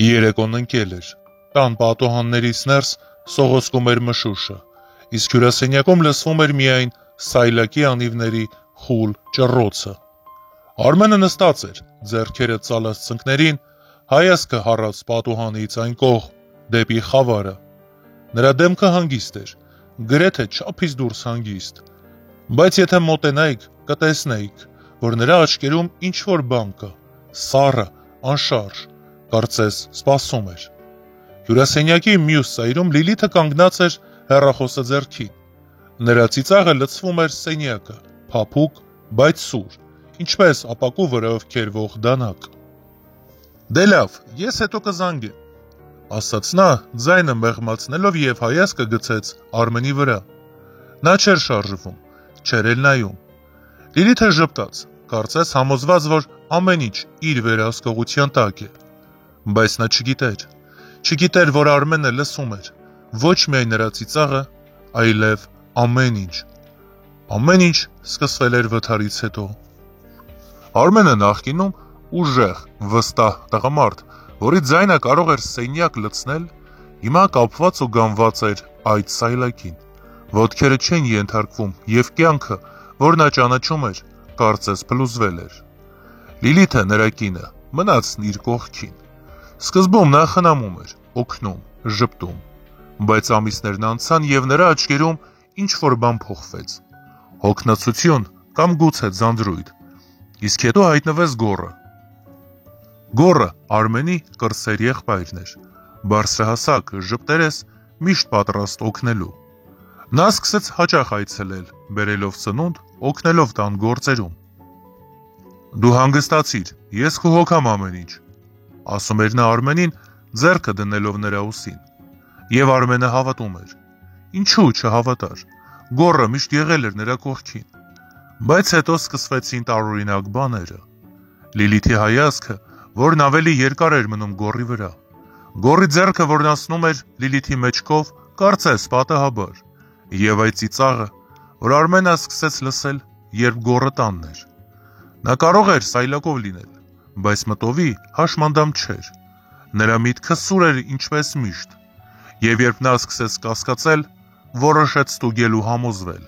Երեկոն ընկել էր, տան պատուհաններից ներս սողոսկում էր մշուշը, իսկ հյուրասենյակում լսվում էր միայն սայլակի անիվների խուլ ճռոցը։ Արմենը նստած էր, ձեռքերը ծալած ծնկներին, հայացքը հառած պատուհանից այն կողմ, դեպի խավարը։ Նրա դեմքը հանգիստ էր, գրեթե չափից դուրս հանգիստ, բայց եթե մոտենայիք, կտեսնեիք, որ նրա աչքերում ինչ-որ բան կա, սառը, անշարժ, կարծես սպասում էր։ Հյուրասենյակի մյուս ծայրում Լիլիթը կանգնած էր հեռախոսը ձեռքին։ Նրա ծիծաղը լցվում էր սենյակը, փափուկ, բայց սուր, ինչպես ապակու վրայով քերվող դանակ։ «Դե լավ, ես հետո կզանգեմ», ասաց նա, ձայնը մեղմացնելով և հայացքը գցեց Արմենի վրա։ Նա չէր շարժվում, չէր էլ նայում։ Լիլիթը ժպտաց, կարծես համոզված, որ ամեն ինչ իր վերահսկողության տակ է։ Բայց նա չգիտեր, որ Արմենը լսում էր, ոչ միայն նրա ծիծաղը, այլև ամեն ինչ։ Ամեն ինչ սկսվել էր վթարից հետո։ Արմենը նախկինում ուժեղ, վստահ տղամարդ, որի ձայնը կարող էր սենյակ լցնել, հիմա կապված ու գանված էր այդ սայլակին։ Ոտքերը չեն ենթարկվում և կյանքը, որ նա ճանաչում էր, կարծես փլուզվել էր։ Լիլիթը, նրա կինը, մնաց իր կողքին։ Սկզբում նա խնամում էր, օգնում, ժպտում, բայց ամիսներն անցան և նրա աչքերում ինչ-որ բան փոխվեց։ Հոգնածություն կամ գուցե ձանձրույթ։ Իսկ հետո հայտնվեց Գոռը։ Գոռը Արմենի կրտսեր եղբայրն էր, բարձրահասակ, ժպտերես, միշտ պատրաստ օգնելու։ Նա սկսեց հաճախ այցելել, բերելով ծնունդ, օգնելով տան գործերում։ «Դու հանգստացիր, ես կհոգամ ամեն ինչ», ասում էր նա Արմենին, ձեռքը դնելով նրա ուսին։ Եվ Արմենը հավատում էր։ Ինչու չհավատար։ Գոռը միշտ եղել էր նրա կողքին։ Բայց հետո սկսվեցին տարօրինակ բաները։ Լիլիթի հայացքը, որն ավելի երկար էր մնում Գոռի վրա։ Գոռի ձեռքը, որն անցնում էր Լիլիթի մեջքով, կարծես պատահաբար։ Եվ այդ ծիծաղը, որ Արմենը սկսեց լսել, երբ Գոռը տանն էր։ Նա կարող էր սայլակով լինել, բայց մտովի հաշմանդամ չէր։ Նրա միտքը սուր էր ինչպես միշտ, և երբ նա սկսեց կասկածել, որոշեց ստուգել ու համոզվել։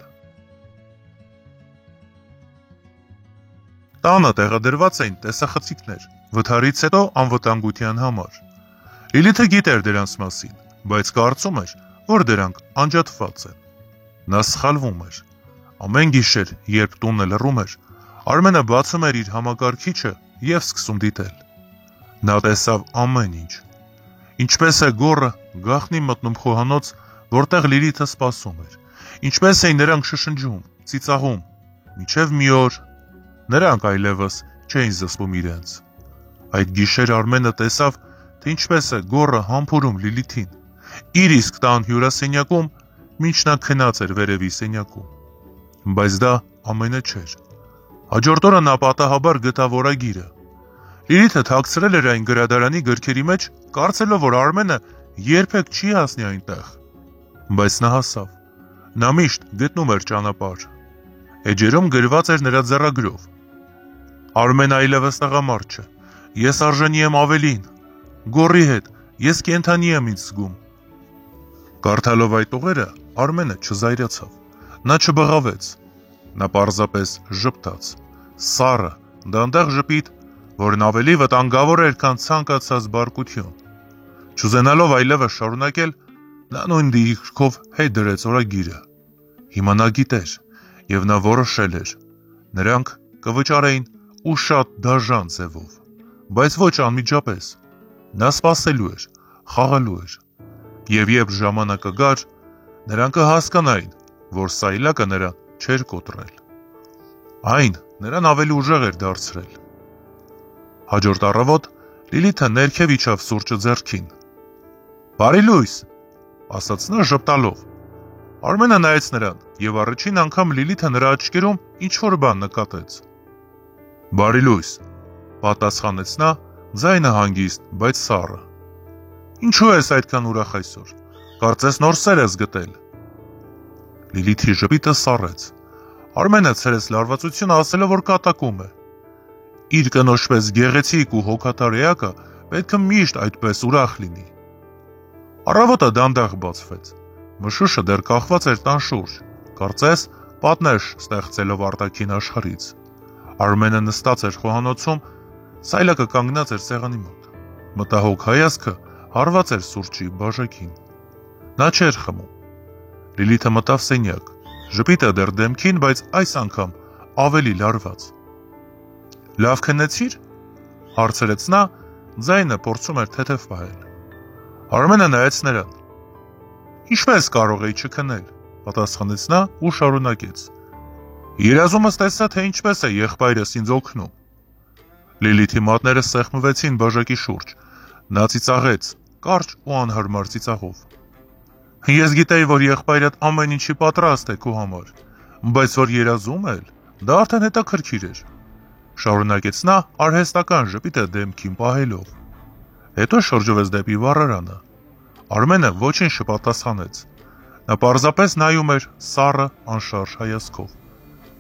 Տանը տեղադրված էին տեսախցիկներ, վթարից հետո անվտանգության համար։ Լիլիթը գիտեր դրանց մասին, բայց կարծում էր, որ դրանք անջատված են։ Նա սխալվում էր։ Ամեն գիշեր, երբ տունը լռում էր, Արմենը բացում էր իր համակարգիչը և սկսում դիտել։ Նա տեսավ ամեն ինչ։ Ինչպես է Գոռը գաղտնի մտնում խոհանոց, որտեղ Լիլիթը սպասում էր։ Ինչպես էին նրանք շշնջում, ծիծաղում, մինչև մի օր նրանք այլևս չէին զսպում իրենց։ Այդ գիշեր Արմենը տեսավ, թե ինչպես է Գոռը համբուրում Լիլիթին, իր իսկ տան հյուրասենյակում, մինչ նա քնած էր վերևի սենյակում։ Բայց դա ամենը չէր։ Հաջորդ օրը նա պատահաբար գտավ օրագիրը։ Լիլիթը թաքցրել էր այն գրադարանի գրքերի մեջ, կարծելով, որ Արմենը երբեք չի հասնի այնտեղ։ Բայց նա հասավ։ Նա միշտ գտնում էր ճանապարհ։ Էջերում գրված էր նրա ձեռագրով. Արմենը այլևս տղամարդ չէ։ Ես արժանի եմ ավելին։ Գոռի հետ ես կենդանի եմ ինձ զգում։ Կարդալով այդ տողերը Արմենը չզայրացավ։ Նա չբղավեց։ Նա պարզապես ժպտաց։ Սառը, դանդաղ ժպիտ, որն ավելի վտանգավոր էր, քան ցանկացած բարկություն։ Չուզենալով այլևս շարունակել, նա նույն դիրքով հետ դրեց օրագիրը։ Հիմա նա գիտեր, և նա որոշել էր։ Նրանք կվճարեին ու շատ դաժան ձևով, բայց ոչ անմիջապես։ Նա սպասելու էր, խաղալու էր։ Եվ երբ ժամանակը գար, նրանք կհասկանային, որ սայլակը նրան չէր կոտրել։ Այն նրան ավելի ուժեղ էր դարձրել։ Հաջորդ առավոտ Լիլիթը ներքև իջավ սուրճը ձեռքին։ «Բարի լույս», ասաց նա ժպտալով։ Արմենը նայեց նրան, և առաջին անգամ Լիլիթը նրա աչքերում ինչ-որ բան նկատեց։ «Բարի լույս», պատասխանեց նա, ձայնը հանգիստ, բայց սառը։ «Ինչու ես այդքան ուրախ այսօր, կարծես նոր սեր ես գտել»։ Լիլիթի ժպիտը սառեց։ Արմենը ցրեց լարվածությունը, ասելով, որ կատակում է։ Իր կնոջ պես գեղեցիկ ու հոգատար էակը պետք է միշտ այդպես ուրախ լինի։ Առավոտը դանդաղ բացվեց։ Մշուշը դեռ կախված էր տան շուրջ, կարծես պատնեշ ստեղծելով արտաքին աշխարհից։ Արմենը նստած էր խոհանոցում, Սայլակը կանգնած էր սեղանի մոտ։ Մտահոգ հայացքը հարված էր սուրճի բաժակին։ Նա չէր խմում։ Լիլիթը մտավ սենյակ, ժպիտը դեռ դեմքին, բայց այս անգամ ավելի լարված։ Լավ քնեցի՞ր, հարցրեց նա, ձայնը փորձում էր թեթև պահել։ Արմենը նայեց նրան։ Ինչպես կարող էի չքնել, պատասխանեց նա ու շարունակեց։ Երազումս տեսա, թե ինչպես է եղբայրս ինձ օգնում։ Լիլիթի մատները սեղմվեցին բաժակի շուրջ։ Նա ծիծաղեց, կարճ ու անհարմար ծիծաղով։ Ես գիտեի, որ եղբայրդ ամեն ինչի պատրաստ է քո համար, բայց որ երազում էլ, դա արդեն հետաքրքիր էր։ Շարունակեց նա արհեստական ժպիտը դեմքին պահելով։ Հետո շրջվեց դեպի վառարանը։ Արմենը ոչինչ չպատասխանեց։ Նա պարզապես նայում էր սառը անշարժ հայացքով։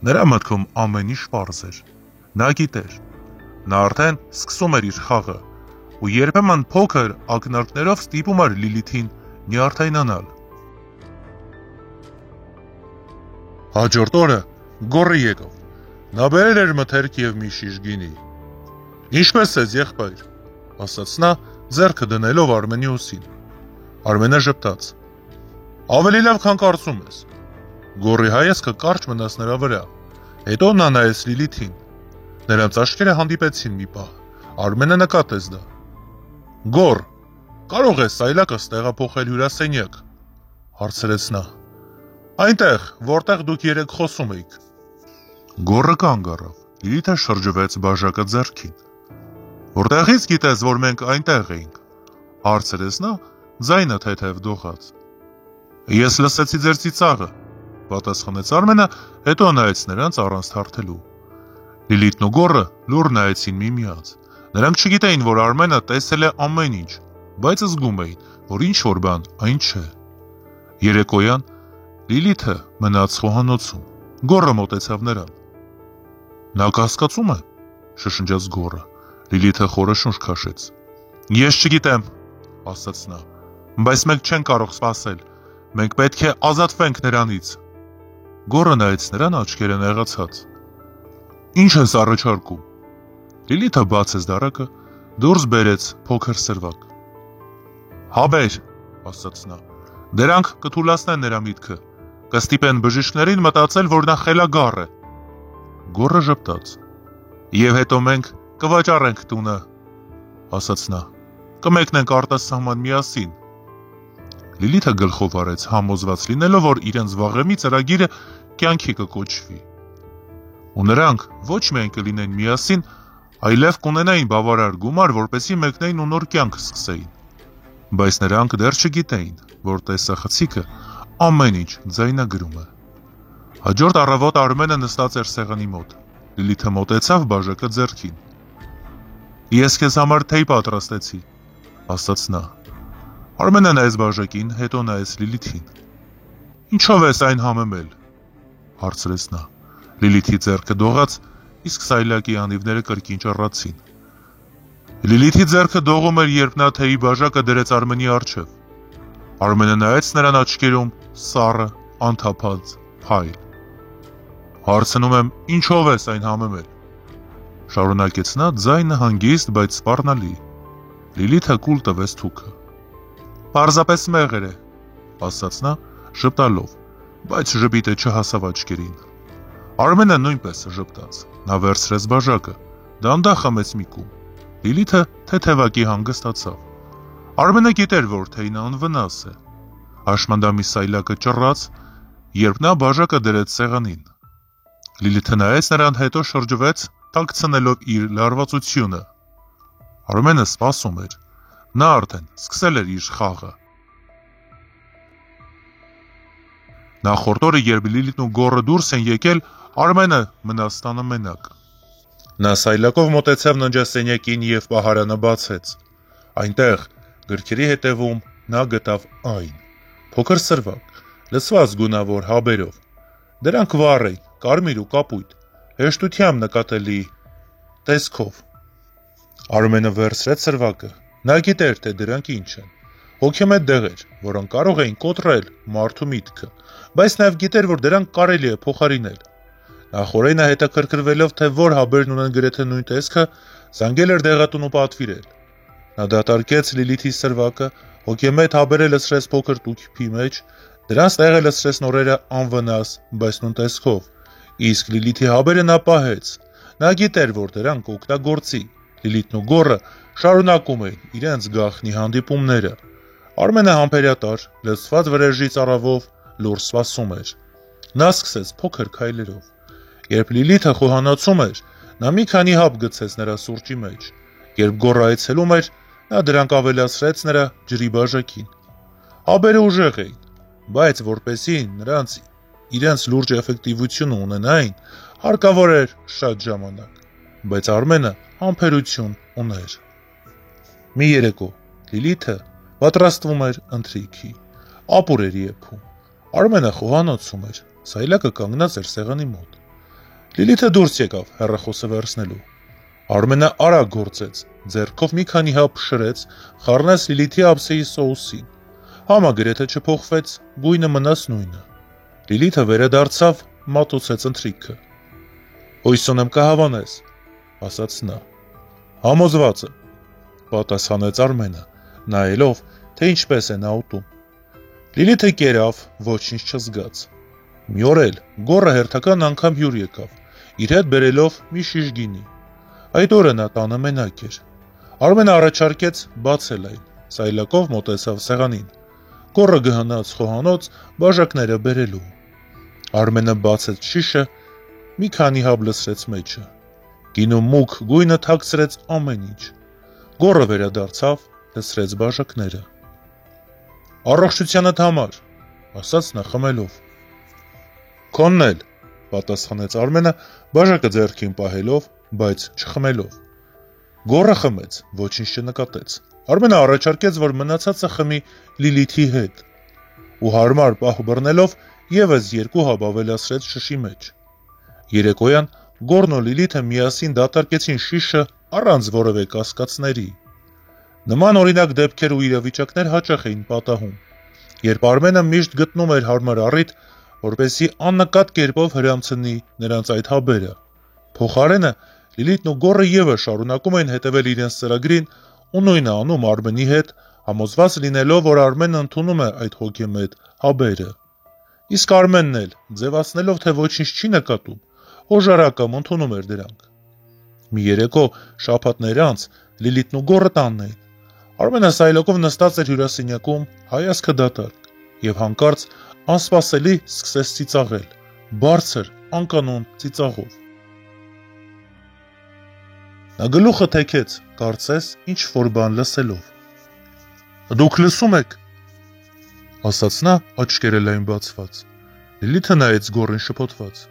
Նրա մտքում ամեն ինչ պարզ էր։ Նա գիտեր։ Նա արդեն սկսում էր իր խաղը, ու երբեմն փոքր ակնարկներով ստիպում էր Լիլիթին նյարդայնանալ։ Հաջորդ օրը գոռը եկավ։ Նա բերել էր մթերք և մի շիշ գինի։ Ինչպես ես, եղբայր, ասաց նա, ձեռքը դնելով Արմենի ուսին։ Արմենը ժպտաց։ Ավելի լավ, քան կարծում ես։ Գոռի հայացքը կարճ մնաց նրա վրա։ Հետո նա նայեց Լիլիթին։ Նրանց աչքերը հանդիպեցին մի պահ։ Արմենը նկատեց դա։ Գոռ, կարող ես Սայլակս տեղափոխել հյուրասենյակ, հարցրեց նա։ Այնտեղ, որտեղ դուք երեկ խոսում էիք։ Գոռը կանգ առավ։ Լիլիթը շրջվեց բաժակը ձեռքին։ Որտեղից գիտես, որ մենք այնտեղ էինք, հարցրեց նա, ձայնը թեթև դողաց։ Ես լսեցի ձեր ծիծաղը, պատասխանեց Արմենը, հետո նայեց նրանց առանց թարթելու։ Լիլիթն ու Գոռը լուռ նայեցին միմյանց։ Նրանք չգիտեին, որ Արմենը տեսել է ամեն ինչ, բայց զգում էին, որ ինչ-որ բան այն չէ։ Երեկոյան Լիլիթը մնաց խոհանոցում։ Գոռը մոտեցավ նրան։ Նա կասկածում է, շշնջաց Գոռը։ Լիլիթը խորը շունչ քաշեց։ Ես չգիտեմ, ասաց նա, բայց մենք չենք կարող սպասել։ Մենք պետք է ազատվենք նրանից։ Գոռը նայեց նրան աչքերը նեղացած։ Ինչ ես առաջարկում։ Լիլիթը բացեց դարակը, դուրս բերեց փոքր սրվակ։ Հաբեր, ասաց նա, դրանք կթուլացնեն նրա միտքը, կստիպեն բժիշկներին մտածել, որ նա խելագար է։ Գոռը ժպտաց։ Եվ հետո մենք կվաճառենք տունը, ասաց նա, կմեկնենք արտասահման միասին։ Լիլիթը գլխով արեց, համոզված լինելով, որ իրենց վաղեմի ծրագիրը կյանքի կկոչվի։ Ու նրանք ոչ միայն կլինեն միասին, այլև կունենային բավարար գումար, որպեսզի մեկնեին ու նոր կյանք սկսեին։ Բայց նրանք դեռ չգիտեին, որ տեսախցիկը ամեն ինչ ձայնագրում է։ Հաջորդ առավոտ Արմենը նստած էր սեղանի մոտ։ Լիլիթը մոտեցավ բաժակը ձեռքին։ Ես քեզ համար թեյ պատրաստեցի, ասաց նա։ Արմենը նայեց բաժակին, հետո նայեց Լիլիթին։ Ինչով ես այն համեմել, հարցրեց նա։ Լիլիթի ձեռքը դողաց, իսկ Սայլակի անիվները կրկին ճռռացին։ Լիլիթի ձեռքը դողում էր, երբ նա թեյի բաժակը դրեց Արմենի առջև։ Արմենը նայեց նրան աչքերում սառը, անթափած փայլ։ Հարցնում եմ, ինչով ես այն համեմել, շարունակեց նա, ձայնը հանգիստ, բայց սպառնալի։ Լիլիթը կուլ տվեց թուքը։ Պարզապես մեղր է, ասաց նա, ժպտալով, բայց ժպիտը չհասավ աչքերին։ Արմենը նույնպես ժպտաց։ Նա վերցրեց բաժակը, դանդաղ խմեց մի կում։ Լիլիթը թեթևակի հանգստացավ։ Արմենը գիտեր, որ թեյն անվնաս է։ Հաշմանդամի Սայլակը ճռռաց, երբ նա բաժակը դրեց սեղանին։ Լիլիթը նայեց նրան, հետո շրջվեց, տաքցնելով իր լարվածությունը։ Արմենը սպասում էր։ Նա արդեն սկսել էր իր խաղը։ Նախորդ օրը, երբ Լիլիթն ու Գոռը դուրս են եկել, Արմենը մնաց տանը մենակ։ Նա Սայլակով մոտեցավ ննջասենյակին և պահարանը բացեց։ Այնտեղ, գրքերի հետևում, նա գտավ այն։ Փոքր սրվակ, լցված գունավոր հաբերով։ Դրանք վառ էին, կարմիր ու կապույտ, հեշտությամբ նկատելի տեսքով։ Արմենը վերցրեց սրվակը, նա գիտեր, թե դրանք ինչ են, հոգեմետ դեղեր, որոնք կարող էին կոտրել մարդու միտքը, բայց նաև գիտեր, որ դրանք կարելի է փոխարինել։ Նախօրեին հետաքրքրվելով, թե որ հաբերն ունեն գրեթե նույն տեսքը, զանգել էր դեղատուն ու պատվիրել։ Նա դատարկեց Լիլիթի սրվակը, հոգեմետ հաբերը լցրեց փոքր տուփի մեջ, դրանց տեղը լցրեց նորերը անվնաս, բայց նույն տեսքով, իսկ Լիլիթի հաբերը նա պահեց։ Նա գիտեր, որ դրանք կօգտագործի։ Լիլիթն ու Գոռը շարունակում էին իրենց գաղտնի հանդիպումները։ Արմենը համբերատար, լցված վրեժի ծարավով լուր սպասում էր։ Նա սկսեց փոքր քայլերով։ Երբ Լիլիթը խոհանոցում էր, նա մի քանի հապ գցեց նրա սուրճի մեջ։ Երբ Գոռը այցելում էր, նա դրանք ավելացրեց նրա ջրի բաժակին։ Հաբերը ուժեղ էին, բայց որպեսզի նրանց իրենց լուրջ էֆեկտիվությունը ունենային, հարկավոր էր շատ ժամանակ, բայց Արմենը համբերություն ուներ։ Մի երեկո Լիլիթը պատրաստվում էր ընթրիքի, ապուր էր եփում։ Արմենը խոհանոցում էր, սայլակը կանգնած էր սեղանի մոտ։ Լիլիթը դուրս եկավ հեռախոսը վերցնելու։ Արմենը արագ գործեց, ձեռքով մի քանի հապ փշրեց, խառնեց Լիլիթի ափսեի սոուսին։ Համը գրեթե չփոխվեց, գույնը մնաց նույնը։ Լիլիթը վերադարձավ, մատուցեց ընթրիքը։ «Հույս ունեմ կհավանես», ասաց նա։ «Համոզված եմ», պատասխանեց Արմենը, նայելով, թե ինչպես է նա ուտում։ Լիլիթը կերավ, ոչինչ չզգաց։ Մի օր էլ Գոռը հերթական անգամ հյուր եկավ, իր հետ բերելով մի շիշ գինի։ Այդ օրը նա տանը մենակ էր։ Արմենը առաջարկեց բացել այն, սայլակով մոտեցավ սեղանին։ Գոռը գնաց խոհանոց բաժակները բերելու։ Արմենը բացեց շիշը, մի քանի հապ լցրեց մեջը։ Գինու մուգ գույնը թաքցրեց ամեն ինչ։ Գոռը վերադարձավ, լցրեց բաժակները։ «Առողջությանդ համար», ասաց նա խմելով։ «Քոնն էլ», պատասխանեց Արմենը, բաժակը ձեռքին պահելով, բայց չխմելով։ Գոռը խմեց, ոչինչ չնկատեց։ Արմենը առաջարկեց, որ մնացածը խմի Լիլիթի հետ, ու հարմար պահ բռնելով ևս 2 հապ ավելացրեց շշի մեջ։ Երեկոյան Գոռն ու Լիլիթը միասին դատարկեցին շիշը առանց որևէ կասկածների։ Նման օրինակ դեպքեր ու իրավիճակներ հաճախ էին պատահում, երբ Արմենը միշտ գտնում էր հարմար առիթ, որպեսզի աննկատ կերպով հրամցնի նրանց այդ հաբերը։ Փոխարենը Լիլիթն ու Գոռը ևս շարունակում էին հետևել իրենց ծրագրին ու նույնը անում Արմենի հետ, համոզված լինելով, որ Արմենը ընդունում է այդ հոգեմետ հաբերը։ Իսկ Արմենն էլ, ձևացնելով, թե ոչինչ չի նկատում, հոժարակամ ընդունում էր դրանք։ Մի երեկո շաբաթներ անց Լիլիթն ու Գոռը տանն էին։ Արմենը սայլակով նստած էր հյուրասենյակում, հայացքը դատարկ, եւ հանկարծ անսպասելի սկսեց ծիծաղել, բարձր, անկանոն ծիծաղով։ Նա գլուխը թեքեց, կարծես ինչ-որ բան լսելով։ «Դուք լսում եք», ասաց նա, աչքերը լայն բացված։ Լիլիթը նայեց Գոռին շփոթված։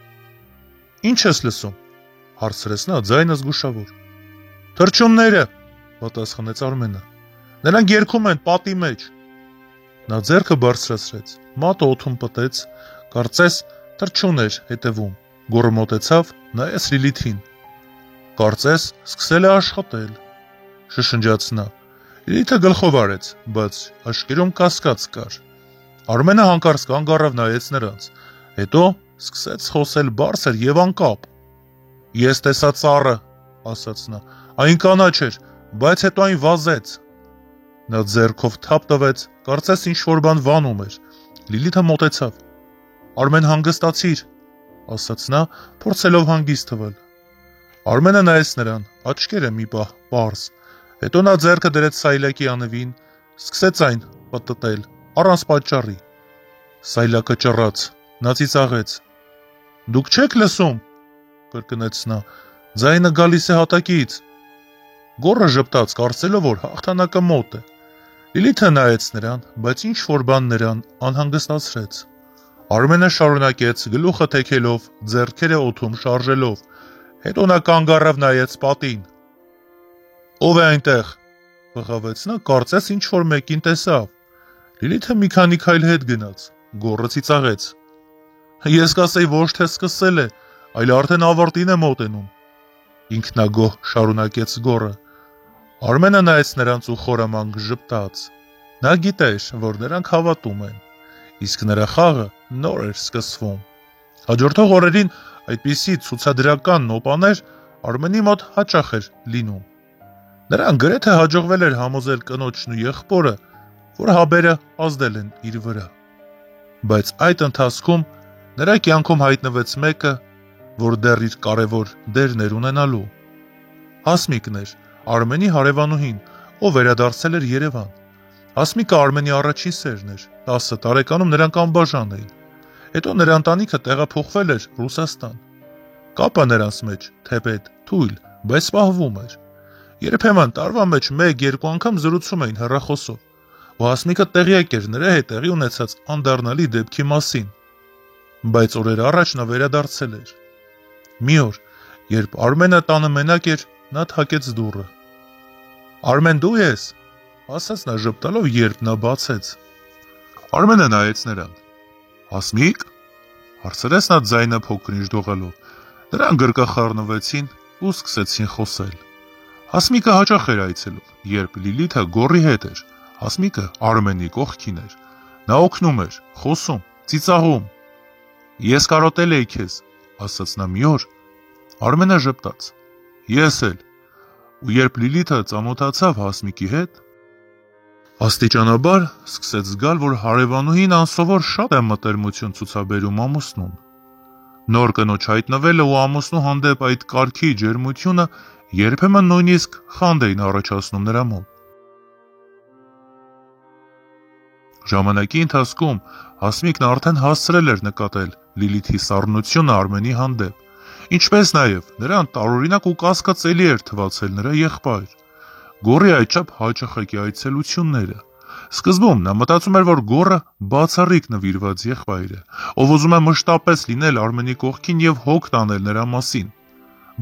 «Ինչ ես լսում», հարցրեց նա, ձայնը զգուշավոր։ «Թռչունները», պատասխանեց Արմենը։ «Նրանք երգում են պատի մեջ»։ Նա ձեռքը բարձրացրեց, մատը օդում պտեց, կարծես թռչուն էր հետևում։ Գոռը մոտեցավ, նայեց Լիլիթին։ «Կարծես սկսել է աշխատել», շշնջաց նա։ Լիլիթը գլխով արեց, բայց աչքերում կասկած կար։ Արմենը հանկարծ կանգ առավ, նայեց նրանց, հետո սկսեց խոսել բարձր եւ անկապ։ «Ես տեսա ծառը», ասաց նա, «այն կանաչ էր, բայց հետո այն վազեց»։ Նա ձեռքով թափ տվեց, կարծես ինչ-որ բան վանում էր։ Լիլիթը մոտեցավ։ «Արմեն, հանգստացիր», ասաց նա, փորձելով հանգիստ թվալ։ Արմենը նայեց նրան, աչքերը մի պահ պարզ, հետո նա ձեռքը դրեց սայլակի անվին, սկսեց այն պտտել, առանց պատճառի։ Սայլակը ճռաց, նա ծիծաղեց։ «Դուք չեք լսում», կրկնեց նա, «ձայնը գալիս է հատակից»։ Գոռը ժպտաց, կարծելով, որ հաղթանակը մոտ է։ Լիլիթը նայեց նրան, բայց ինչ-որ բան նրան անհանգստացրեց։ Արմենը շարունակեց, գլուխը թեքելով, ձեռքերը օդում շարժելով, հետո նա կանգ առավ, նայեց պատին։ «Ո՞վ է այնտեղ», բղավեց նա, կարծես ինչ-որ մեկին տեսավ։ Լիլիթը մի քանի քայլ հետ գնաց, Գոռը ծիծաղեց։ «Ես կասեի ոչ թե սկսել է, այլ արդեն ավարտին է մոտենում», ինքնագոհ շարունակեց Գոռը։ Արմենը նայեց նրանց ու խորամանկ ժպտաց։ Նա գիտեր, որ նրանք հավատում են, իսկ նրա խաղը նոր էր սկսվում։ Հաջորդող օրերին այդպիսի ցուցադրական նոպաներ Արմենի մոտ հաճախ էր լինում։ Նրան գրեթե հաջողվել էր համոզել կնոջն ու եղբորը, որ հաբերը ազդել են իր վրա։ Բայց այդ ընթացքում նրա կյանքում հայտնվեց մեկը, որ դեռ իր կարևոր դերն էր ունենալու։ Հասմիկն էր, Արմենի հարևանուհին, ով վերադարձել էր Երևան։ Հասմիկը Արմենի առաջին սերն էր, 10 տարեկանում նրանք անբաժան էին։ Հետո նրա ընտանիքը տեղափոխվել էր Ռուսաստան։ Կապը նրանց մեջ թեպետ, թույլ, բայց սպահվում էր։ Երբեմն տարվա մեջ 1-2 անգամ զրուցում էին հեռախոսով, ու Հասմիկը տեղյակ էր նրա հետ տեղի ունեցած անդառնալի դեպքի մասին։ Բայց օրեր առաջ նա վերադարձել էր։ Մի օր, երբ Արմենը տանը մենակ էր, նա թակեց դուռը։ «Արմեն, դու ես», ասաց նա ժպտալով, երբ նա բացեց։ Արմենը նայեց նրան։ «Հասմիկ», հարցրեց նա ձայնը փոքր-ինչ դողալով։ Նրանք գրկախառնվեցին ու սկսեցին խոսել։ Հասմիկը հաճախ էր այցելում, երբ Լիլիթը գոռի հետ էր, Հասմիկը Արմենի կողքին էր։ Նա օգնում էր, խոսում, ծիծաղում։ «Ես կարոտել էի քեզ», ասաց նա մի օր։ Արմենը ժպտաց։ «Ես էլ»։ Ու երբ Լիլիթը ծանոթացավ Հասմիկի հետ, աստիճանաբար սկսեց զգալ, որ հարևանուհին անսովոր շատ է մտերմություն ցուցաբերում ամուսնուն։ Նոր կնոջ հայտնվելը ու ամուսնու հանդեպ այդ կարգի ջերմությունը երբեմն նույնիսկ խանդ էին առաջացնում նրա մոտ։ Ժամանակի ընթացքում Հասմիկն արդեն հասցրել էր նկատել Լիլիթի սառնությունը Արմենի հանդեպ, ինչպես նաև նրան տարօրինակ ու կասկածելի էր թվացել նրա եղբայր։ Գոռի այդչափ հաճախակի այցելությունները։ Սկզբում նա մտածում էր, որ գոռը բացառիկ նվիրված եղբայր է, ով ուզում է մշտապես լինել Արմենի կողքին եւ հոգ տանել նրա մասին։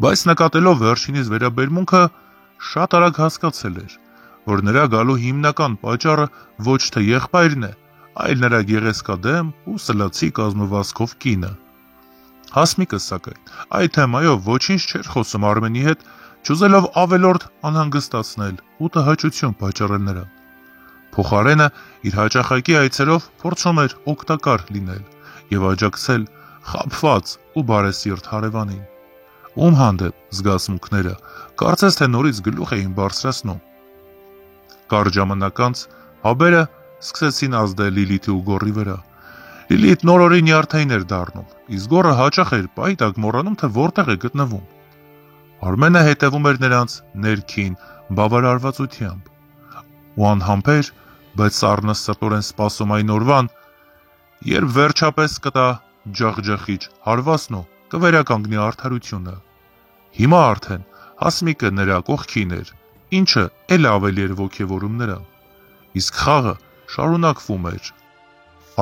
Բայց նկատելով վերջինիս վերաբերմունքը, շատ արագ հասկացել էր, որ նրա գալու հիմնական պատճառը ոչ թե եղբայրն է, այլ նրա գեղեցկադեմ ու սլացի կազմվածքով կինը։ Հասմիկը, սակայն, այդ թեմայով ոչինչ չէր խոսում Արմենի հետ, չուզելով ավելորդ անհանգստացնել ու տհաճություն պատճառել նրան։ Փոխարենը իր հաճախակի այցերով փորձում էր օգտակար լինել եւ աջակցել խաբված ու բարեսիրտ հարևանին, ում հանդեպ զգացմունքները կարծես թե նորից գլուխ էին բարձրացնում։ Կարճ ժամանակ անց հաբերը սկսեցին ազդել Լիլիթի ու գոռի վրա։ Լիլիթ նոր-օրի նյարդային էր դառնում, իսկ գոռը հաճախ էր պայտակ մոռանում, թե որտեղ է գտնվում։ Արմենը հետևում էր նրանց ներքին բավարարվածությամբ ու անհամբեր, բայց սառնը սրտորեն սպասում այն օրվան, երբ վերջապես կտա ջախջախիչ հարվածն ու կվերականգնի արդարությունը։ Հիմա արդեն Հասմիկը նրա կողքին էր, ինչը էլ ավելի էր ոգևորում նրան, իսկ խաղը շարունակվում էր։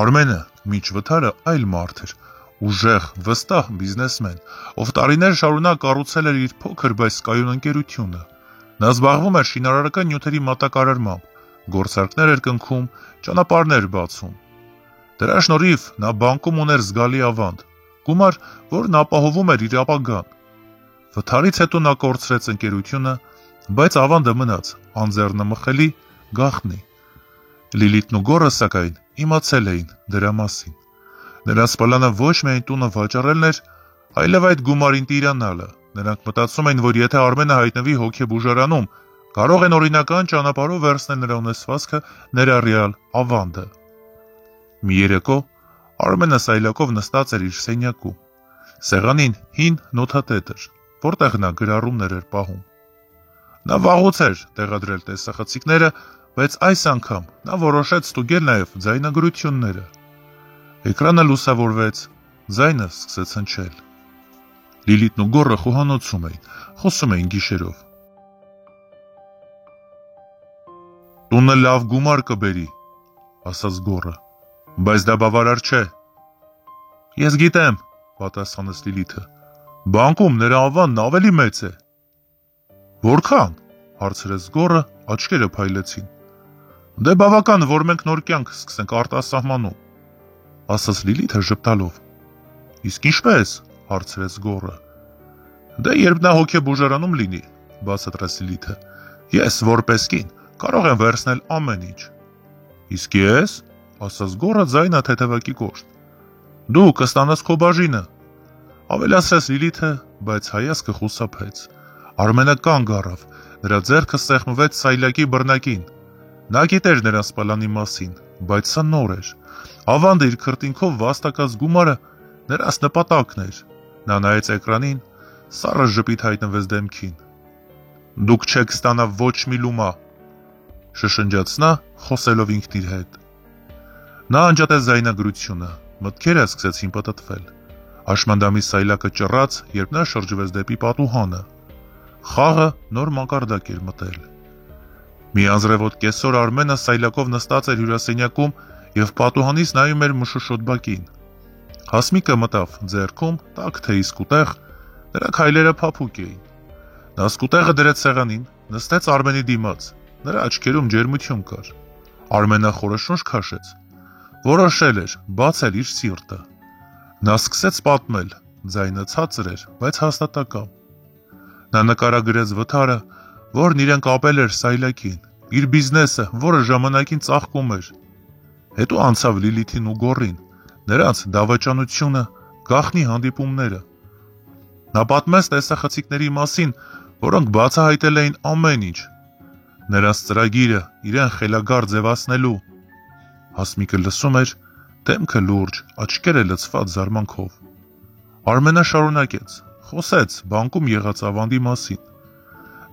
Արմենը միջ վթարը այլ մարդ էր, ուժեղ, վստահ բիզնեսմեն, ով տարիներ շարունակ կառուցել էր իր փոքր, բայց կայուն ընկերությունը։ Նա զբաղվում էր շինարարական նյութերի մատակարարմամբ, գործարքներ էր կնքում, ճանապարհներ բացում։ Դրա շնորհիվ նա բանկում ուներ զգալի ավանդ, գումար, որն ապահովում էր իր ապագան։ Վթարից հետո նա կորցրեց ընկերությունը, բայց ավանդը մնաց անձեռնմխելի գաղտնի։ Լիլիթն ու գոռը, սակայն, իմացել էին դրա մասին։ Նրանց պլանը ոչ միայն տունը վաճառելն էր, այլև այդ գումարին տիրանալը։ Նրանք մտածում էին, որ եթե Արմենը հայտնվի հոգեբուժարանում, կարող են օրինական ճանապարհով վերցնել նրա ունեցվածքը, ներառյալ ավանդը։ Մի երեկո Արմենը սայլակով նստած էր իր սենյակում։ Սեղանին հին նոթատետ էր, որտեղ նա գրառումներ էր պահում։ Նա վաղուց էր տեղադրել տեսախցիկները, բայց այս անգամ նա որոշեց ստուգել նաև ձայնագրությունները։ Էկրանը լուսավորվեց, ձայնը սկսեց հնչել։ Լիլիթն ու գոռը խոհանոցում էին, խոսում էին գիշերով։ «Տունը լավ գումար կբերի», ասաց գոռը, «բայց դա բավարար չէ»։ «Ես գիտեմ», պատասխանեց Լիլիթը, «բանկում նրա ավանդն ավելի մեծ է»։ «Որքան», հարցրեց գոռը, աչքերը փայլեցին։ «Դե բավական, որ մենք նոր կյանք սկսենք արտասահմանում», ասաց Լիլիթը ժպտալով։ «Իսկ ինչպես», հարցրեց գոռը։ «Դե երբ նա հոգեբուժարանում լինի», բացատրեց Լիլիթը, Ես որպես կին կարող եմ վերցնել ամեն ինչ։ Իսկ ես, ասաց գոռը ձայնը թեթևակի կոշտ, դու կստանաս քո բաժինը։ Ավելացրեց Լիլիթը, բայց հայացքը խուսափեց։ Արմենը կանգ առավ, նրա ձեռքը սեղմվեց Սայլակի բռնակին։ Նա գիտեր նրա սպալանի մասին, բայց սա նոր էր։ Ավանդը իր քրտինքով վաստակած գումարը նրանց նպատակն էր։ Նա նայեց էկրանին, սառը ժպիտ հայտնվեց դեմքին։ Դուք չեք ստանա ոչ մի լումա, շշնջաց նա, խոսելով ինքն իր հետ։ Նա անջատեց ձայնագրությունը, մտքերը սկսեցին պտտվել։ Աշմանդամի Սայլակը ճռաց, երբ նա շրջվեց դեպի պատուհանը։ Խաղը նոր մակարդակ էր մտել։ Մի անձրևոտ կեսօր Արմենը Սայլակով նստած էր հյուրասենյակում և պատուհանից նայում էր մշուշոտ բակին։ Հասմիկը մտավ ձեռքում, տաք թեյի սկուտեղ, նրա քայլերը փափուկ էին։ Նա սկուտեղը դրեց սեղանին, նստեց Արմենի դիմաց, նրա աչքերում ջերմություն կար։ Արմենը խորը շունչ քաշեց, որոշել էր բացել իր սիրտը։ Նա սկսեց պատմել, ձայնը ցածր էր, բայց հաստատակամ։ Նա նկարագրեց վթարը, որն իրեն կապել էր Սայլակին, իր բիզնեսը, որը ժամանակին ծաղկում էր։ Հետո անցավ Լիլիթին ու Գոռին, նրանց դավաճանությունը, գաղտնի հանդիպումները։ Նա պատմեց տեսախցիկների մասին, որոնք բացահայտել էին ամեն ինչ։ Նրանց ծրագիրը իրեն խելագար ձևացնելու։ Հասմիկը լսում էր, դեմքը լուրջ, աչքերը լցված զարմանքով։ Արմենը շարունակեց, խոսեց բանկում եղած ավանդի մասին,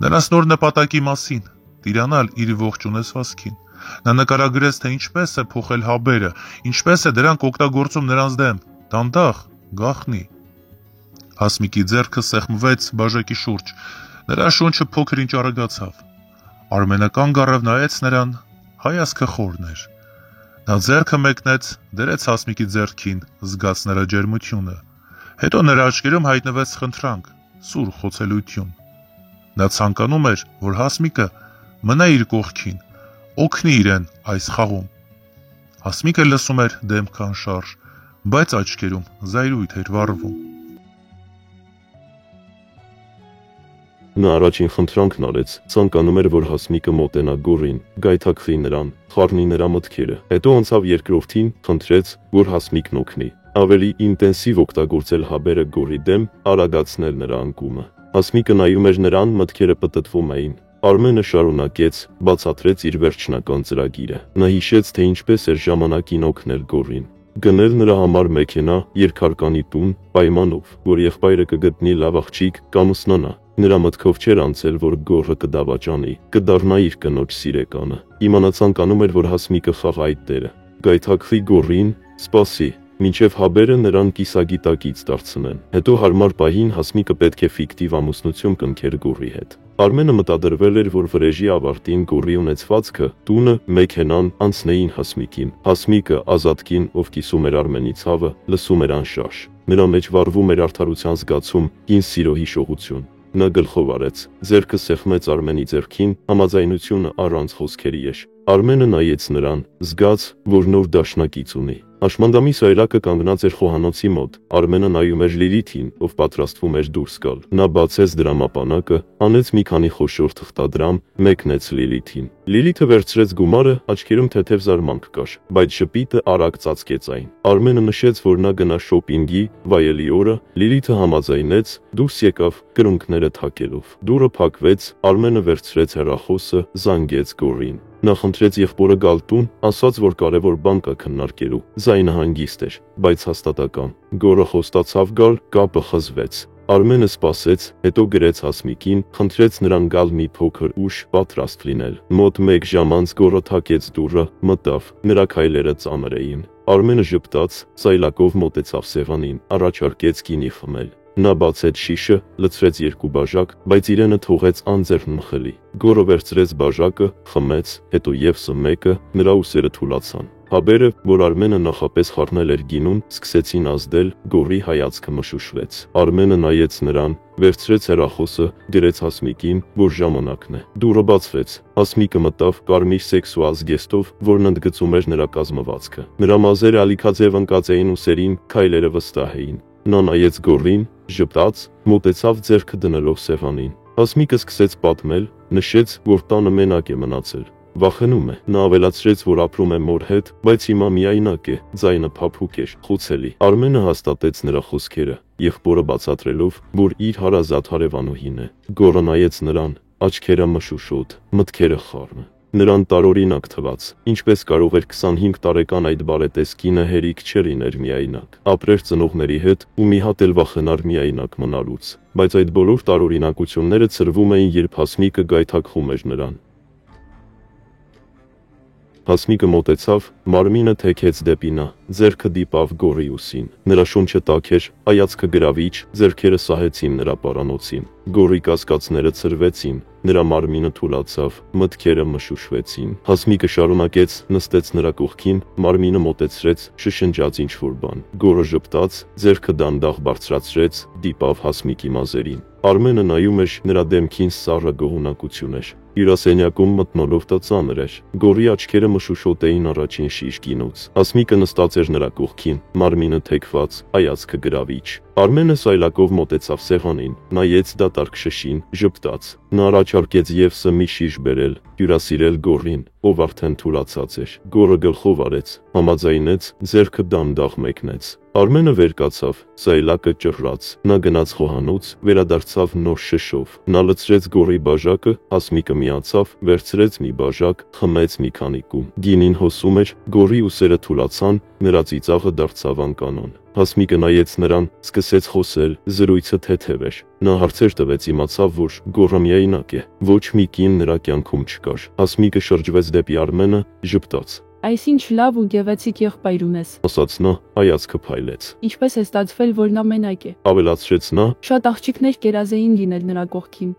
նրանց նոր նպատակի մասին, տիրանալ իր ողջ ունեցվածքին։ Նա նկարագրեց, թե ինչպես է փոխել հաբերը, ինչպես է դրանք օգտագործում նրանց դեմ, դանդաղ, գաղտնի։ Հասմիկի ձեռքը սեղմվեց բաժակի շուրջ, նրա շունչը փոքր ինչ արագացավ։ Արմենը կանգ առավ, նայեց նրան, հայացքը խորն էր։ Նա ձեռքը մեկնեց, դրեց Հասմիկի ձեռքին, զգաց նրա ջերմությունը։ Հետո նրա աչքերում հայտնվեց խնդրանք, սուր խոցելություն։ Նա ցանկանում էր, որ Հասմիկը մնա իր կողքին, օգնի իրեն այս խաղում։ Հասմիկը լսում էր դեմքը անշարժ, բայց աչքերում զայրույթ էր վառվում։ Նա առաջին խնդրանքն արեց, ցանկանում էր, որ Հասմիկը մոտենա Գոռին, գայթակղի նրան, խառնի նրա մտքերը։ Հետո անցավ երկրորդին, խնդրեց, որ Հասմիկն օգնի, ավելի ինտենսիվ օգտագործել հաբերը Գոռի դեմ, արագացնել նրա անկումը։ Հասմիկը նայում էր նրան, մտքերը պտտվում էին։ Արմենը շարունակեց, բացատրեց իր վերջնական ծրագիրը։ Նա հիշեց, թե ինչպես էր ժամանակին օգնել Գոռին, գնել նրա համար մեքենա, երկհարկանի տուն, պայմանով, որ եղբայրը կգտնի լավ աղջիկ կամ ուսնանա։ Նրա մտքով չէր անցել, որ Գոռը կդավաճանի, կդառնա իր կնոջ սիրեկանը։ Իմանա ցանկանում էր, որ Հասմիկը խաղա այդ դերը, գայթակղի Գոռին, սպասի, մինչև հաբերը նրան կիսագիտակից դարձնեն։ Հետո հարմար պահին Հասմիկը պետք է ֆիկտիվ ամուսնություն կնքեր Գոռի հետ։ Արմենը մտադրվել էր, որ վրեժի ավարտին Գոռի ունեցվածքը, տունը, մեքենան անցնեին Հասմիկին։ Հասմիկը, ազատկին, ով կիսում էր Արմենի ցավը, լսում էր անշարժ։ Նրա մեջ վառվում էր արդարության զգացում, կին սիրո հիշողություն։ Նա գլխով արեց, ձեռքը սեղմեց Արմենի ձեռքին, համաձայնությունը առանց խոսքերի էր։ Արմենը նայեց նրան, զգաց, որ նոր դաշնակից ունի։ Աշմանդամի Սայլակը կանգնած էր խոհանոցի մոտ։ Արմենը նայում էր Լիլիթին, ով պատրաստվում էր դուրս գալ։ Նա բացեց դրամապանակը, անեց մի քանի խոշոր թղթադրամ, մեկնեց Լիլիթին։ Լիլիթը վերցրեց գումարը, աչքերում թեթև զարմանք կար, բայց շպիտը արագ ծածկեց այն։ Արմենը նշեց, որ նա գնա շոփինգի, վայելի օրը։ Լիլիթը համաձայնեց, դուրս եկավ, կրունկները թակելով։ Դուռը փակվեց, Արմենը վերցրեց հեռախոսը, զանգեց Գոռին։ Նա խնդրեց եղբորը գալ տուն, ասաց, որ կարևոր բան կա քննարկելու։ Ձայնը հանգիստ էր, բայց հաստատակամ։ Գոռը խոստացավ գալ, կապը խզվեց։ Արմենը սպասեց, հետո գրեց Հասմիկին, խնդրեց նրան գալ մի փոքր ուշ, պատրաստ լինել։ Մոտ 1 ժամ անց Գոռը թակեց դուռը, մտավ, նրա քայլերը ծանր էին։ Արմենը ժպտաց, Սայլակով մոտեցավ սեղանին, առաջարկեց գինի խմել։ Նա բացեց շիշը, լցրեց 2 բաժակ, բայց իրենը թողեց անձեռնմխելի։ Գոռը վերցրեց բաժակը, խմեց, հետո ևս մեկը, նրա ուսերը թուլացան։ Հաբերը, որ Արմենը նախապես խառնել էր գինուն, սկսեցին ազդել, Գոռի հայացքը մշուշվեց։ Արմենը նայեց նրան, վերցրեց հեռախոսը, դրեց Հասմիկին, որ ժամանակն է։ Դուռը բացվեց։ Հասմիկը մտավ կարմիր սեքսուալ զգեստով, որն ընդգծում էր նրա կազմվածքը։ Նրա մազերը ալիքաձև ընկած էին ուսերին, քայլերը վստահ էին։ Նա նայեց Գոռին, ժպտաց, մոտեցավ ձեռքը դնելով սեղանին։ Հասմիկը սկսեց պատմել, նշեց, որ տանը մենակ է մնացել։ Վախենում է։ Նա ավելացրեց, որ ապրում է մոր հետ, բայց հիմա միայնակ է, ձայնը փափուկ էր, խոցելի։ Արմենը հաստատեց նրա խոսքերը, եղբորը բացատրելով, որ իր հարազատ հարևանուհին է։ Գոռը նայեց նրան, աչքերը մշուշոտ, մտքերը խառն։ Նրան տարօրինակ թվաց, ինչպես կարող էր 25 տարեկան այդ բարետեսկինը հերիք չլիներ միայնակ, ապրեր ծնողների հետ ու մի հատ էլ վախենար միայնակ մնալուց, բայց այդ բոլոր տարօրինակությունները ցրվում էին, երբ Հասմիկը գայթակղում էր նրան։ Հասմիկը մոտեցավ, մարմինը թեքեց դեպի նա, ձեռքը դիպավ Գոռի ուսին։ Նրա շունչը տաք էր, հայացքը գրավիչ, ձեռքերը սահեցին նրա պարանոցին։ Գոռի կասկածները ցրվեցին, նրա մարմինը թուլացավ, մտքերը մշուշվեցին։ Հասմիկը շարունակեց, նստեց նրա կողքին, մարմինը մոտեցրեց, շշնջաց ինչ-որ բան։ Գոռը ժպտաց, ձեռքը դանդաղ բարձրացրեց, դիպավ Հասմիկի մազերին։ Արմենը նայում էր, նրա դեմքին սառը գոհունակություն էր։ Հյուրասենյակում մթնոլորտը ծանր էր։ Գոռի աչքերը մշուշոտ էին առաջին շիշկինուց։ Հասմիկը նստած էր նրա կողքին, մարմինը թեքված, հայացքը գրավիչ։ Արմենը սայլակով մոտեցավ սեղանին, նայեց դատարկ շշին, ժպտաց։ Նա առաջարկեց Եվսը մի շիշ բերել, հյուրասիրել Գոռին, ով արդեն թուլացած էր։ Գոռը գլխով արեց, համաձայնեց, ձեռքը դանդաղ մեկնեց։ Արմենը վեր կացավ, սայլակը ճռռաց։ Նա գնաց խոհանոց, վերադարձավ նոր շշով։ Նա լցրեց Գոռի բաժակը, Հասմիկը միացավ, վերցրեց մի բաժակ, խմեց մի քանի կում։ Գինին հոսում էր, Գոռի ուսերը թուլացան, նրա ծիծաղը դարձավ անկանոն։ Հասմիկը նայեց նրան, սկսեց խոսել, զրույցը թեթև էր։ Նա հարցեր տվեց, իմացավ, որ Գոռը միայնակ է, ոչ մի կին նրա կյանքում չկար։ Հասմիկը շրջվեց դեպի Արմենը, ժպտաց։ Այսինչ լավ ու գեղեցիկ եղբայր ունես, ասաց նա, հայացքը փայլեց։ Ինչպես է ստացվել, որ նա մենակ է։ Ավելացրեց նա, Շատ աղջիկներ կերազեին լինել նրա կողքին։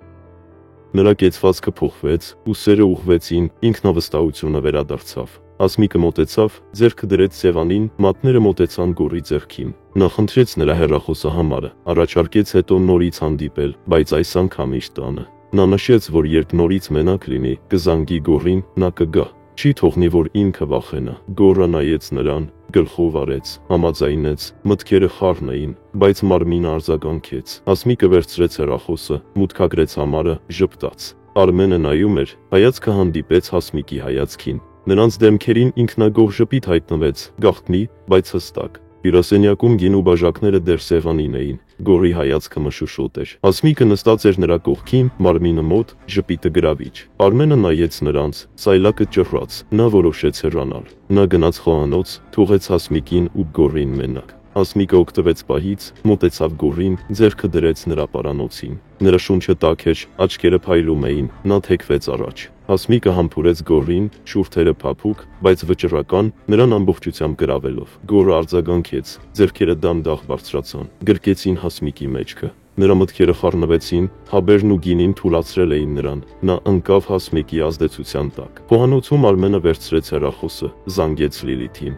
նրա կեցվածքը փոխվեց, ուսերը ուղղվեցին, ինքնավստահությունը վերադարձավ։ Հասմիկը մոտեցավ, ձեռքը դրեց սեղանին, մատները մոտեցան Գոռի ձեռքին։ Նա խնդրեց նրա հեռախոսահամարը, առաջարկեց հետո նորից հանդիպել, բայց այս անգամ իր տանը։ Նա նշեց, որ երբ նորից մենակ լինի, կզանգի Գոռին, նա կգա։ Չի թողնի, որ ինքը վախենա։ Գոռը նայեց նրան, գլխով արեց, համաձայնեց, մտքերը խառն էին, բայց մարմինը արձագանքեց։ Հասմիկը վերցրեց հեռախոսը, մուտքագրեց համարը, ժպտաց։ Արմենը նայում էր, հայացքը հանդիպեց Հասմիկի հայացքին։ Նրանց դեմքերին ինքնագոհ ժպիտ հայտնվեց, գաղտնի, բայց հստակ։ Հյուրասենյակում գինու բաժակները դեռ սեղանին էին։ Գոռի հայացքը մշուշոտ էր։ Հասմիկը նստած էր նրա կողքին, մարմինը մոտ, ժպիտը գրավիչ։ Արմենը նայեց նրանց, սայլակը ճռռաց։ Նա որոշեց հեռանալ։ Նա գնաց խոհանոց, թողեց Հասմիկին ու Գոռին մենակ։ Հասմիկը օգտվեց պահից, մոտեցավ Գոռին, ձեռքը դրեց նրա պարանոցին։ Նրա շունչը տաք էր, աչքերը փայլում էին, նա թեքվեց առաջ։ Հասմիկը համբուրեց Գոռին, շուրթերը փափուկ, բայց վճռական, նրան ամբողջությամբ գրավելով։ Գոռը արձագանքեց, ձեռքերը դանդաղ բարձրացան, գրկեցին Հասմիկի մեջքը։ Նրա մտքերը խառնվեցին, հաբերն ու գինին թուլացրել էին նրան։ Նա ընկավ Հասմիկի ազդեցության տակ։ Խոհանոցում Արմենը վերցրեց հեռախոսը, զանգեց Լիլիթին։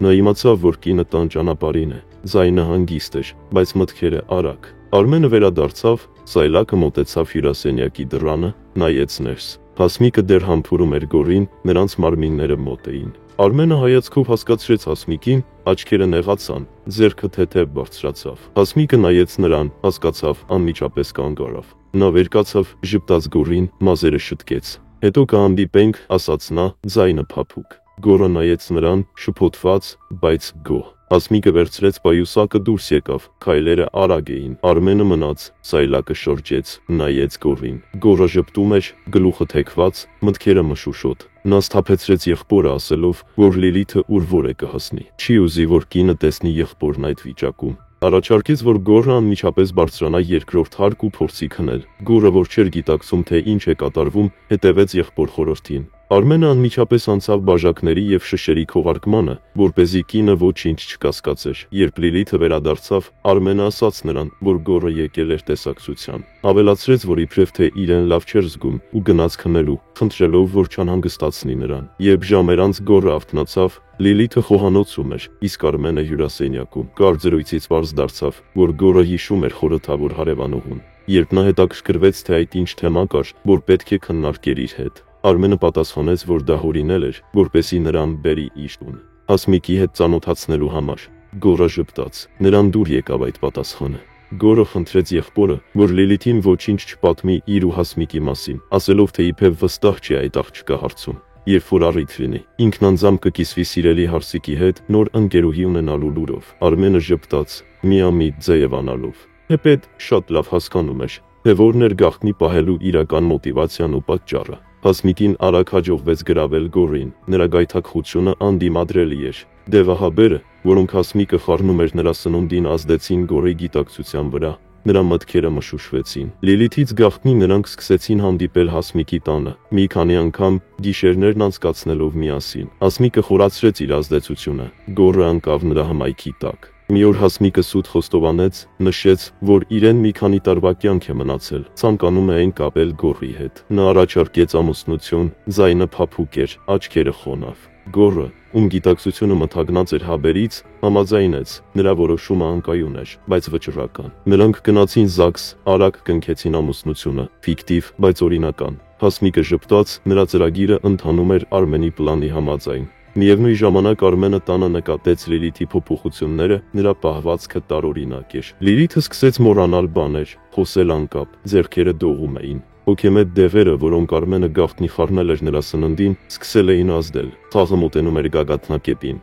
Նա իմացավ, որ կինը տան ճանապարհին է, ձայնը հանգիստ էր, բայց մտքերը արագ։ Արմենը վերադարձավ, սայլակը մոտեցավ հյուրասենյակի դռանը, նայեց ներս։ Հասմիկը դեռ համբուրում էր Գոռին, նրանց մարմինները մոտ էին։ Արմենը հայացքով հասկացրեց Հասմիկին, աչքերը նեղացան, ձեռքը թեթև բարձրացավ։ Հասմիկը նայեց նրան, հասկացավ, անմիջապես կանգ առավ։ Նա վեր կացավ, ժպտաց Գոռին, մազերը շտկեց։ Հետո կհանդիպենք, ասաց նա, ձայնը փափուկ։ Գոռը նայեց նրան, շփոթված, բայց գոհ։ Հասմիկը վերցրեց պայուսակը, դուրս եկավ, քայլերը արագ էին։ Արմենը մնաց, սայլակը շրջեց, նայեց Գոռին։ Գոռը ժպտում էր, գլուխը թեքված, մտքերը մշուշոտ։ Նա սթափեցրեց եղբորը, ասելով, որ Լիլիթը ուր է կհասնի։ Չի ուզի, որ կինը տեսնի եղբորն այդ վիճակում։ Առաջարկեց, որ Գոռը անմիջապես բարձրանա երկրորդ հարկ ու փորձի քնել։ Գոռը, որ չէր գիտակցում, թե ինչ է կատարվում, հետևեց եղբոր խորհրդին։ Արմենը անմիջապես անցավ բաժակների եւ շշերի քողարկմանը, որպեսզի կինը ոչինչ չկասկածեր։ Երբ Լիլիթը վերադարձավ, Արմենը ասաց նրան, որ Գոռը եկել էր տեսակցության։ Ավելացրեց, որ իբրև թե իրեն լավ չէր զգում ու գնաց քնելու, խնդրելով, որ չանհանգստացնի նրան։ Երբ ժամեր անց Գոռը արթնացավ, Լիլիթը խոհանոցում էր, իսկ Արմենը հյուրասենյակում։ Կարճ զրույցից պարզ դարձավ, որ Գոռը հիշում էր խորհրդավոր հարևանուհուն։ Երբ նա հետաքրքրվեց, թե այդ ինչ թեմա կար, որ պետք է քննարկեր իր հետ, Արմենը պատասխանեց, որ դա հորինել էր, որպեսզի նրան բերի իր տուն, Հասմիկի հետ ծանոթացնելու համար։ Գոռը ժպտաց։ Նրան դուր եկավ այդ պատասխանը։ Գորը խնդրեց եղբորը, որ Լիլիթին ոչինչ չպատմի իր ու Հասմիկի մասին, ասելով թե իբրև վստահ չի այդ աղջկա հարցում։ Երբ որ առիթ լինի, ինքն անձամբ կկիսվի սիրելի Հարսիկի հետ նոր ընկերուհի ունենալու լուրով։ Արմենը ժպտաց, միամիտ ձև անալով։ Թեպետ շատ լավ հասկանում էր, թե որն էր գաղտնի պահելու իրական մոտիվացիան ու պատճառը։ Հասմիկին արագ հաջողվեց գրավել Գորին, նրա գայթակղությունը անդիմադրելի էր։ Դևահաբերը, որոնք Հասմիկը խառնում էր նրա սնունդին, ազդեցին Գորի գիտակցության վրա։ Նրա մտքերը մշուշվեցին։ Լիլիթից գաղտնի նրանք սկսեցին հանդիպել Հասմիկի տանը, մի քանի անգամ գիշերներն անցկացնելով միասին։ Հասմիկը խորացրեց իր ազդեցությունը, Գորը ընկավ նրա հմայքի տակ։ Մի օր Հասմիկը սուտ խոստովանեց, նշեց, որ իրեն մի քանի տարվա կյանք է մնացել, ցանկանում է այն կապել Գորի հետ։ Նա առաջարկեց ամուսնություն, ձայնը փափուկ էր, աչքերը խոնավ։ Գորը, ում գիտակցությունը մթագնած էր հաբերից, համաձայնեց, նրա որոշումը անկայուն էր, բայց վճռական։ Նրանք գնացին ԶԱԳՍ, արագ կնքեցին ամուսնությունը, ֆիկտիվ, բայց օրինական։ Հասմիկը ժպտաց, նրա ծրագիրը ընթանում էր Արմենի պլանի համաձայն։ Միևնույն ժամանակ Արմենը տանը նկատեց Լիլիթի փոփոխությունները, նրա պահվածքը տարօրինակ էր։ Լիլիթը սկսեց մոռանալ բաներ, խոսել անկապ, ձեռքերը դողում էին։ Հոգեմետ դևերը, որոնք Արմենը գաղտնի խառնել էր նրա սննդին, սկսել էին ազդել։ Խաղը մոտենում էր գագաթնակետին։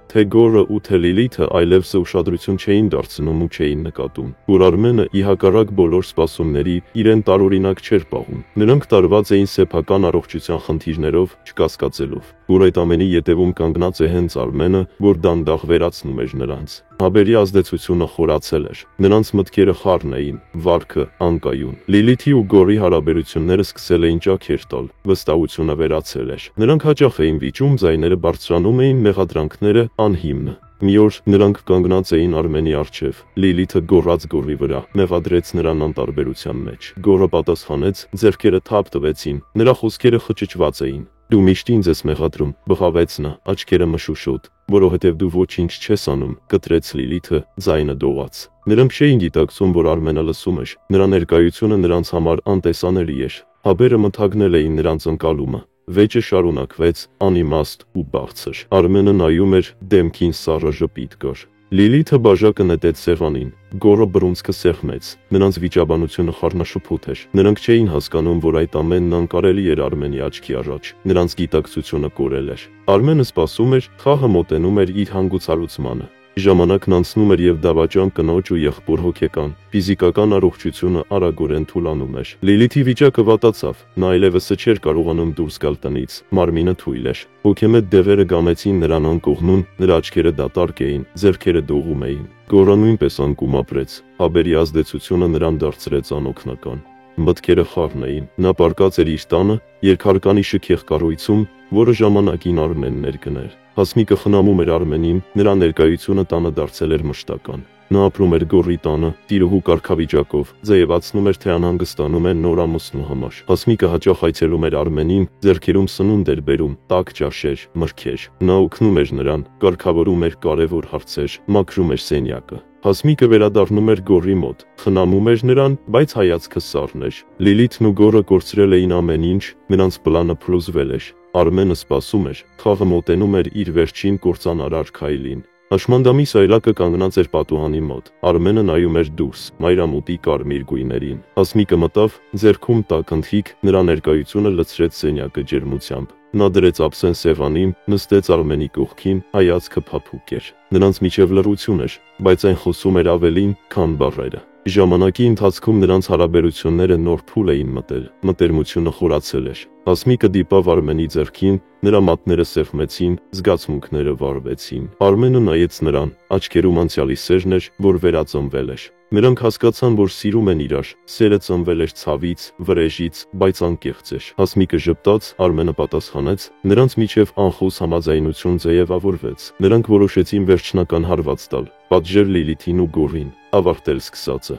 Թե Գորը ու թե Լիլիթը այլևս ուշադրություն չէին դարձնում ու չէին նկատում, որ Արմենը ի հակառակ բոլոր սպասումների իրեն տարօրինակ չէր պահում։ Նրանք տարված էին սեփական առողջության խնդիրներով, չկասկածելով, որ այդ ամենի ետևում կանգնած է հենց Արմենը, որ դանդաղ վերացնում էր նրանց։ Հաբերի ազդեցությունը խորացել էր։ Նրանց մտքերը խառն էին, վարքը անկայուն։ Լիլիթի ու Գորի հարաբերությունները սկսել էին ճաքեր տալ, վստահությունը վերացել էր։ Նրանք հաճախ էին վիճում, ձայները բարձրանում էին, մեղադրանքները անհիմն։ Մի օր նրանք կանգնած էին Արմենի առջև։ Լիլիթը գոռաց Գորի վրա, մեղադրեց նրան անտարբերության մեջ։ Գորը պատասխանեց, ձեռքերը թափ տվեցին, նրա խոսքերը խճճված էին։ Դու միշտ ինձ ես մեղադրում, բղավեց նա, աչքերը մշուշոտ, որովհետև դու ոչինչ չես անում, կտրեց Լիլիթը, ձայնը դողաց։ Նրանք չէին գիտակցում, որ Արմենը լսում էր։ Նրա ներկայությունը նրանց համար անտեսանելի էր։ Հաբերը մթագնել էին նրանց ընկալումը։ Վեճը շարունակվեց, անիմաստ ու բարձր։ Արմենը նայում էր, դեմքին սառը ժպիտ կար։ Լիլիթը բաժակը նետեց սեղանին։ Գորը բռունցքը սեղմեց։ Նրանց վիճաբանությունը խառնաշփոթ էր։ Նրանք չէին հասկանում, որ այդ ամենն անկարելի էր Արմենի աչքի առաջ։ Նրանց գիտակցությունը կորել էր։ Արմենը սպասում էր, խաղը մոտենում էր իր հանգուցալուծմանը։ Ժամանակն անցնում էր եւ դավաճան կնոջ ու եղբոր հոգեկան, ֆիզիկական առողջությունը արագորեն թուլանում էր։ Լիլիթի վիճակը վատացավ, նա այլևս չէր կարողանում դուրս գալ տնից, մարմինը թույլ էր։ Հոգեմետ դևերը գամեցին նրան անկողնուն, նրա աչքերը դատարկ էին, ձեռքերը դողում էին։ Գորը նույնպես անկում ապրեց, հաբերի ազդեցությունը նրան դարձրեց անօգնական։ Մտքերը խառն էին։ Նա պառկած էր իր տանը, երկհարկանի շքեղ կառույցում, որը ժամանակին Արմենն էր գնել։ Հասմիկը խնամում էր Արմենին, նրա ներկայությունը տանը դարձել էր մշտական։ Նա ապրում էր Գորի տանը, տիրուհու կարգավիճակով, ձևացնում էր, թե անհանգստանում է նոր ամուսնու համար։ Հասմիկը հաճախ այցելում էր Արմենին, ձեռքերում սնունդ էր բերում, տաք ճաշեր, մրգեր։ Նա օգնում էր նրան, կարգավորում էր կարևոր հարցեր, մաքրում էր սենյակը։ Հասմիկը վերադառնում էր Գորի մոտ, խնամում էր նրան, բայց հայացքը սառն էր։ Լիլիթն ու Գորը կորցրել էին ամեն ինչ, նրանց պլանը փլուզվել էր։ Արմենը սպասում էր, խաղը մոտենում էր իր վերջին կործանարար քայլին։ Աշմանդամի սայլակը կանգնած էր պատուհանի մոտ։ Արմենը նայում էր դուրս, մայրամուտի կարմիր գույներին։ Հասմիկը մտավ, ձեռքում տաք ընթրիք, նրա ներկայությունը լցրեց սենյակը ջերմությամբ։ Նա դրեց ափսեն սեղանին, նստեց Արմենի կողքին, հայացքը փափուկ էր։ Նրանց միջև լռություն էր, բայց այն խոսում էր ավելին, քան բառերը։ Ժամանակի ընթացքում նրանց հարաբերությունները նոր փուլ էին մտել, մտերմությունը խորացել էր։ Հասմիկը դիպավ Արմենի ձեռքին, նրա մատները սեղմեցին, զգացմունքները վառվեցին։ Արմենը նայեց նրան, աչքերում անցյալի սերն էր, որ վերածնվել էր։ Նրանք հասկացան, որ սիրում են իրար, սերը ծնվել էր ցավից, վրեժից, բայց անկեղծ էր։ Հասմիկը ժպտաց, Արմենը պատասխանեց, նրանց միջև անխոս համաձայնություն ձևավորվեց։ Նրանք որոշեցին վերջնական հարված տալ, պատժել Լիլիթին ու Գորին, ավարտել սկսածը։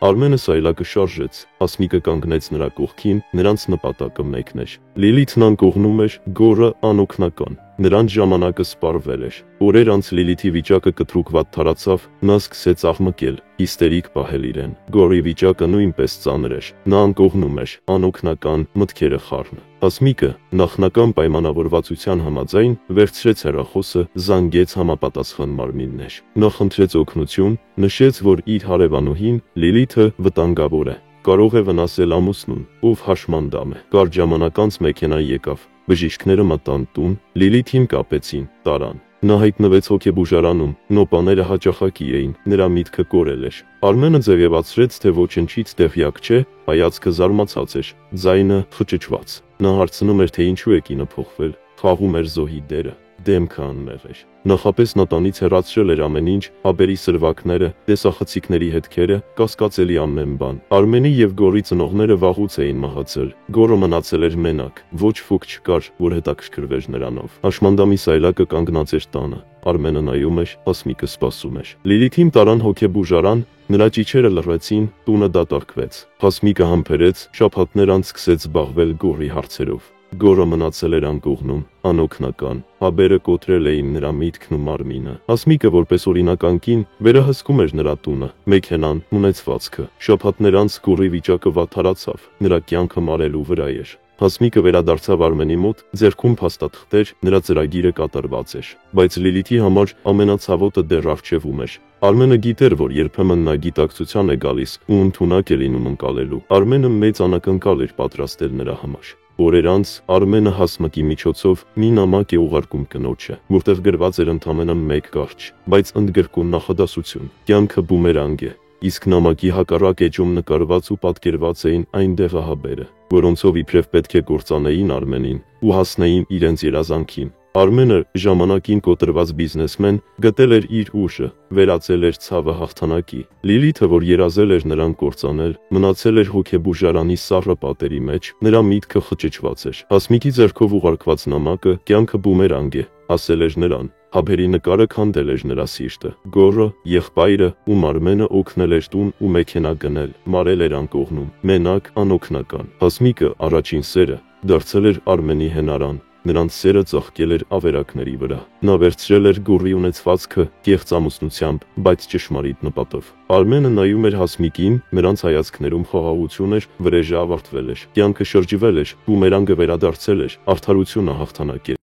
Արմենը սայլակը շարժեց, Հասմիկը կանգնեց նրա կողքին, նրանց նպատակը մեկն էր։ Լիլիթն անկողնում էր, Գորը անօգնական։ Նրանց ժամանակը սպառվել էր։ Օրեր անց Լիլիթի վիճակը կտրուկ վատ թարացավ, նա սկսեց աղմկել, հիստերիկ պահել իրեն։ Գորի վիճակը նույնպես ծանր էր։ Նա անկողնում էր, անօգնական, մտքերը խառն։ Հասմիկը նախնական պայմանավորվածության համաձայն վերցրեց հեռախոսը, զանգեց համապատասխան մարմիններ։ Նա խնդրեց օգնություն, նշեց, որ իր հարևանուհին Լիլիթը վտանգավոր է։ Կարող է վնասել ամուսնուն, ով հաշմանդամ է։ Կարճ ժամանակ անց մեքենան եկավ։ Բժիշկները մտան տուն, Լիլիթին կապեցին, տարան։ Նա հայտնվեց հոգեբուժարանում, նոպաները հաճախակի էին, նրա միտքը կորել էր։ Արմենը ձևացրեց, թե ոչնչից տեղյակ չէ, հայացքը զարմացած էր, ձայնը խճճված։ Նա հարցնում էր, թե ինչու է կինը փոխվել, խաղում էր զոհի դերը, դեմքը անմեղ էր։ Նախապես նա տանից հեռացրել էր ամեն ինչ, հաբերի սրվակները, տեսախցիկների հետքերը, կասկածելի ամեն բան։ Արմենի եւ Գորի ծնողները վաղուց էին մահացել։ Գորը մնացել էր մենակ, ոչ ֆուկ չկար, որ հետաքրքրվեր նրանով։ Հաշմանդամի սայլակը կանգնած էր տանը։ Արմենը նայում էր, Հասմիկը սպասում էր։ Լիլիթին տարան հոգեբուժարան, նրա ճիչերը լռեցին, տունը դատարկվեց։ Հասմիկը համբերեց, շաբաթներ անց սկսեց զբաղվել Գորի հարցերով։ Գորը մնացել էր անկողնում, անօգնական, հաբերը կոտրել էին նրա միտքն ու մարմինը։ Հասմիկը որպես օրինական կին վերահսկում էր նրա տունը, մեքենան, ունեցվածքը։ Շաբաթներ անց Գորի վիճակը վատթարացավ, նրա կյանքը մարելու վրա էր։ Հասմիկը վերադարձավ Արմենի մոտ, ձեռքում փաստաթղթեր, նրա ծրագիրը կատարված էր։ Բայց Լիլիթի համար ամենացավոտը դեռ առջևում էր։ Արմենը գիտեր, որ երբեմն նա գիտակցության է գալիս ու ընդունակ է լինում ընկալելու։ Արմենը մեծ անակնկալ էր պատրաստել նրա համար։ Օրեր անց Արմենը Հասմիկի միջոցով մի նամակ է ուղարկում կնոջը, որտեղ գրված էր ընդամենը մեկ կարճ, բայց ընդգրկուն նախադասություն. «Կյանքը բումերանգ է», իսկ նամակի հակառակ էջում նկարված ու պատկերված էին այն դեղահաբերը, որոնցով իբրև պետք է կործանեին Արմենին ու հասնեին իրենց երազանքին։ Արմենը, ժամանակին կոտրված բիզնեսմեն, գտել էր իր ուժը, վերածել էր ցավը հաղթանակի։ Լիլիթը, որ երազել էր նրան կործանել, մնացել էր հոգեբուժարանի սառը պատերի մեջ, նրա միտքը խճճված էր։ Հասմիկի ձեռքով ուղարկված նամակը «Կյանքը բումերանգ է» ասել էր նրան։ Հաբերի նկարը քանդել էր նրա սիրտը։ Գորը, եղբայրը ու Արմենը օգնել էր տուն ու մեքենա գնել, մարել էր անկողնում, մենակ, անօգնական։ Հասմիկը, առաջին սերը, դարձել էր Արմենի հենարան։ Նրանց սերը ծաղկել էր ավերակների վրա։ Նա վերցրել էր Գորի ունեցվածքը կեղծ ամուսնությամբ, բայց ճշմարիտ նպատով։ Արմենը նայում էր Հասմիկին, նրանց հայացքներում խաղաղություն էր, վրեժը ավարտվել էր։ Կյանքը շրջվել էր, բումերանգը վերադարձել էր, արդարությունը հաղթանակել։